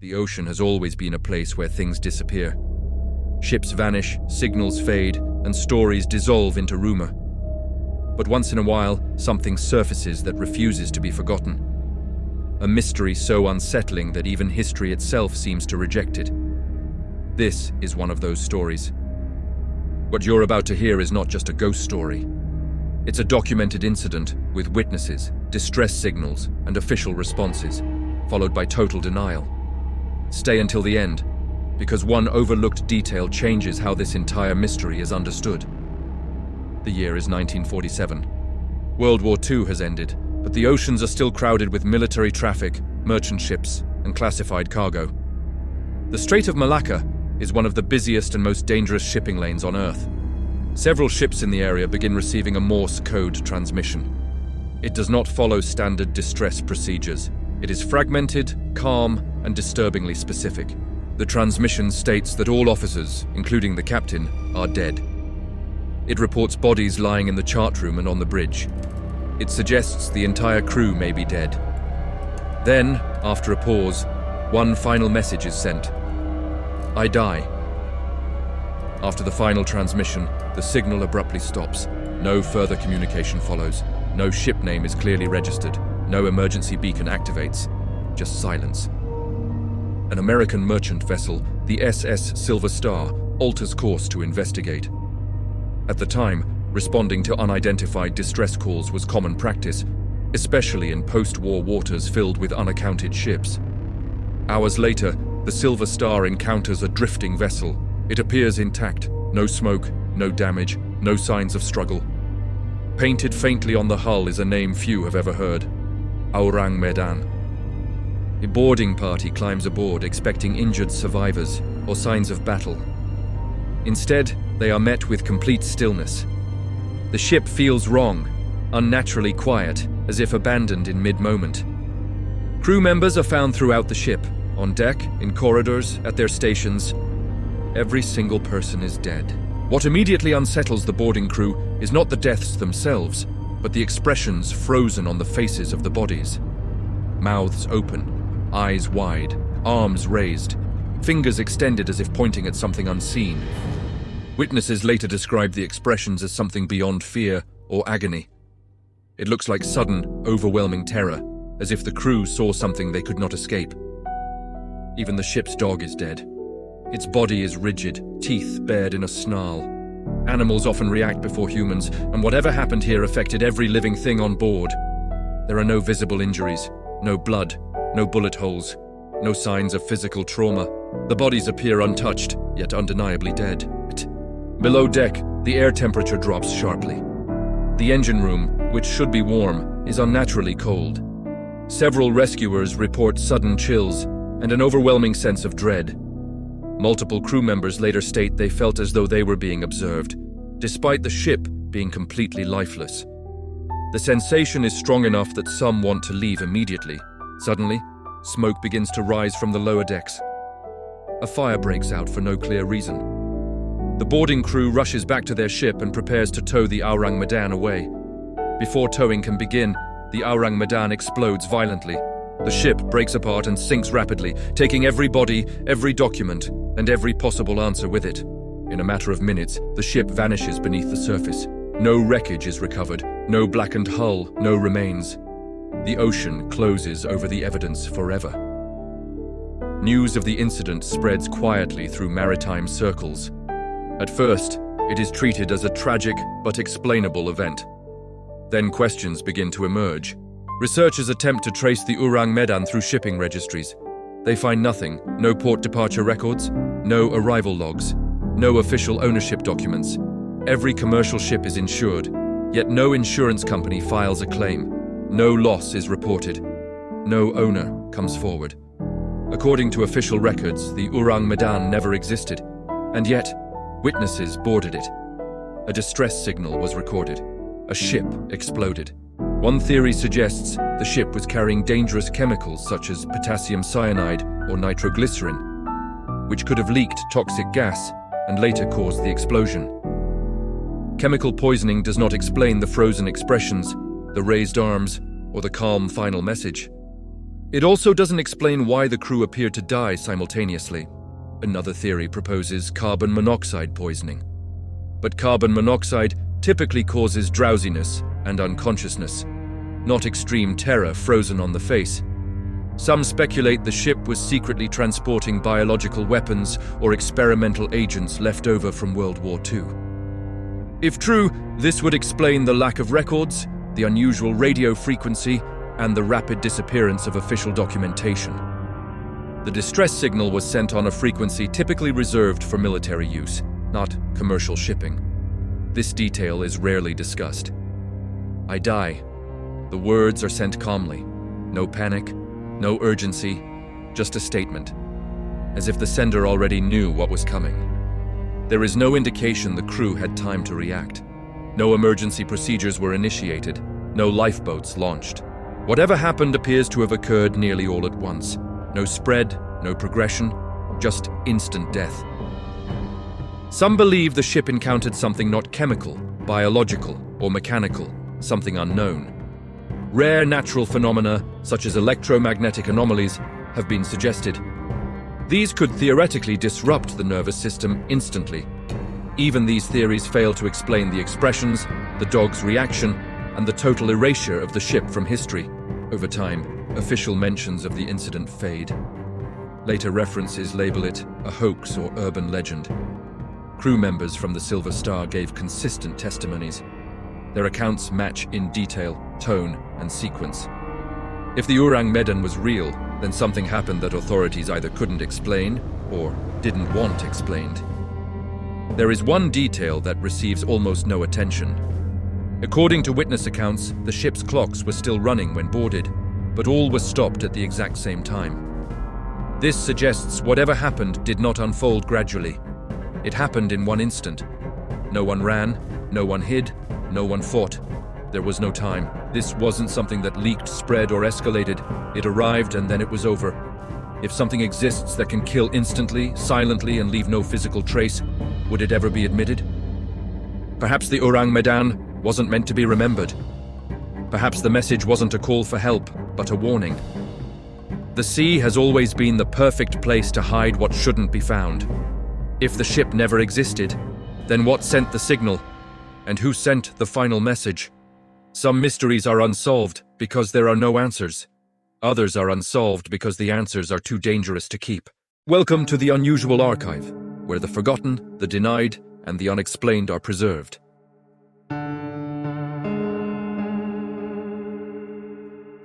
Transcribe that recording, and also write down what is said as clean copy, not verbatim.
The ocean has always been a place where things disappear. Ships vanish, signals fade, and stories dissolve into rumor. But once in a while, something surfaces that refuses to be forgotten. A mystery so unsettling that even history itself seems to reject it. This is one of those stories. What you're about to hear is not just a ghost story. It's a documented incident with witnesses, distress signals, and official responses, followed by total denial. Stay until the end, because one overlooked detail changes how this entire mystery is understood. The year is 1947. World War II has ended, but the oceans are still crowded with military traffic, merchant ships, and classified cargo. The Strait of Malacca is one of the busiest and most dangerous shipping lanes on Earth. Several ships in the area begin receiving a Morse code transmission. It does not follow standard distress procedures. It is fragmented, calm, and disturbingly specific. The transmission states that all officers, including the captain, are dead. It reports bodies lying in the chart room and on the bridge. It suggests the entire crew may be dead. Then, after a pause, one final message is sent. I die. After the final transmission, the signal abruptly stops. No further communication follows. No ship name is clearly registered. No emergency beacon activates. Just silence. An American merchant vessel, the SS Silver Star, alters course to investigate. At the time, responding to unidentified distress calls was common practice, especially in post-war waters filled with unaccounted ships. Hours later, the Silver Star encounters a drifting vessel. It appears intact. No smoke, no damage, no signs of struggle. Painted faintly on the hull is a name few have ever heard: Ourang Medan. A boarding party climbs aboard expecting injured survivors or signs of battle. Instead, they are met with complete stillness. The ship feels wrong, unnaturally quiet, as if abandoned in mid-moment. Crew members are found throughout the ship, on deck, in corridors, at their stations. Every single person is dead. What immediately unsettles the boarding crew is not the deaths themselves, but the expressions frozen on the faces of the bodies. Mouths open, eyes wide, arms raised, fingers extended as if pointing at something unseen. Witnesses later described the expressions as something beyond fear or agony. It looks like sudden, overwhelming terror, as if the crew saw something they could not escape. Even the ship's dog is dead. Its body is rigid, teeth bared in a snarl. Animals often react before humans, and whatever happened here affected every living thing on board. There are no visible injuries, no blood, no bullet holes, no signs of physical trauma. The bodies appear untouched, yet undeniably dead. Below deck, the air temperature drops sharply. The engine room, which should be warm, is unnaturally cold. Several rescuers report sudden chills and an overwhelming sense of dread. Multiple crew members later state they felt as though they were being observed, despite the ship being completely lifeless. The sensation is strong enough that some want to leave immediately. Suddenly, smoke begins to rise from the lower decks. A fire breaks out for no clear reason. The boarding crew rushes back to their ship and prepares to tow the Ourang Medan away. Before towing can begin, the Ourang Medan explodes violently. The ship breaks apart and sinks rapidly, taking every body, every document, and every possible answer with it. In a matter of minutes, the ship vanishes beneath the surface. No wreckage is recovered, no blackened hull, no remains. The ocean closes over the evidence forever. News of the incident spreads quietly through maritime circles. At first, it is treated as a tragic but explainable event. Then questions begin to emerge. Researchers attempt to trace the Ourang Medan through shipping registries. They find nothing: no port departure records, no arrival logs, no official ownership documents. Every commercial ship is insured, yet no insurance company files a claim. No loss is reported. No owner comes forward. According to official records, the Ourang Medan never existed, and yet witnesses boarded it. A distress signal was recorded. A ship exploded. One theory suggests the ship was carrying dangerous chemicals such as potassium cyanide or nitroglycerin, which could have leaked toxic gas and later caused the explosion. Chemical poisoning does not explain the frozen expressions, the raised arms, or the calm final message. It also doesn't explain why the crew appeared to die simultaneously. Another theory proposes carbon monoxide poisoning. But carbon monoxide typically causes drowsiness and unconsciousness, not extreme terror frozen on the face. Some speculate the ship was secretly transporting biological weapons or experimental agents left over from World War II. If true, this would explain the lack of records, the unusual radio frequency, and the rapid disappearance of official documentation. The distress signal was sent on a frequency typically reserved for military use, not commercial shipping. This detail is rarely discussed. "I die." The words are sent calmly. No panic, no urgency, just a statement, as if the sender already knew what was coming. There is no indication the crew had time to react. No emergency procedures were initiated, no lifeboats launched. Whatever happened appears to have occurred nearly all at once. No spread, no progression, just instant death. Some believe the ship encountered something not chemical, biological, or mechanical, something unknown. Rare natural phenomena, such as electromagnetic anomalies, have been suggested. These could theoretically disrupt the nervous system instantly. Even these theories fail to explain the expressions, the dog's reaction, and the total erasure of the ship from history. Over time, official mentions of the incident fade. Later references label it a hoax or urban legend. Crew members from the Silver Star gave consistent testimonies. Their accounts match in detail, tone, and sequence. If the Ourang Medan was real, then something happened that authorities either couldn't explain or didn't want explained. There is one detail that receives almost no attention. According to witness accounts, the ship's clocks were still running when boarded, but all were stopped at the exact same time. This suggests whatever happened did not unfold gradually. It happened in one instant. No one ran, no one hid, no one fought. There was no time. This wasn't something that leaked, spread, or escalated. It arrived and then it was over. If something exists that can kill instantly, silently, and leave no physical trace, would it ever be admitted? Perhaps the Ourang Medan wasn't meant to be remembered. Perhaps the message wasn't a call for help, but a warning. The sea has always been the perfect place to hide what shouldn't be found. If the ship never existed, then what sent the signal? And who sent the final message? Some mysteries are unsolved because there are no answers. Others are unsolved because the answers are too dangerous to keep. Welcome to the Unusual Archive, where the forgotten, the denied, and the unexplained are preserved.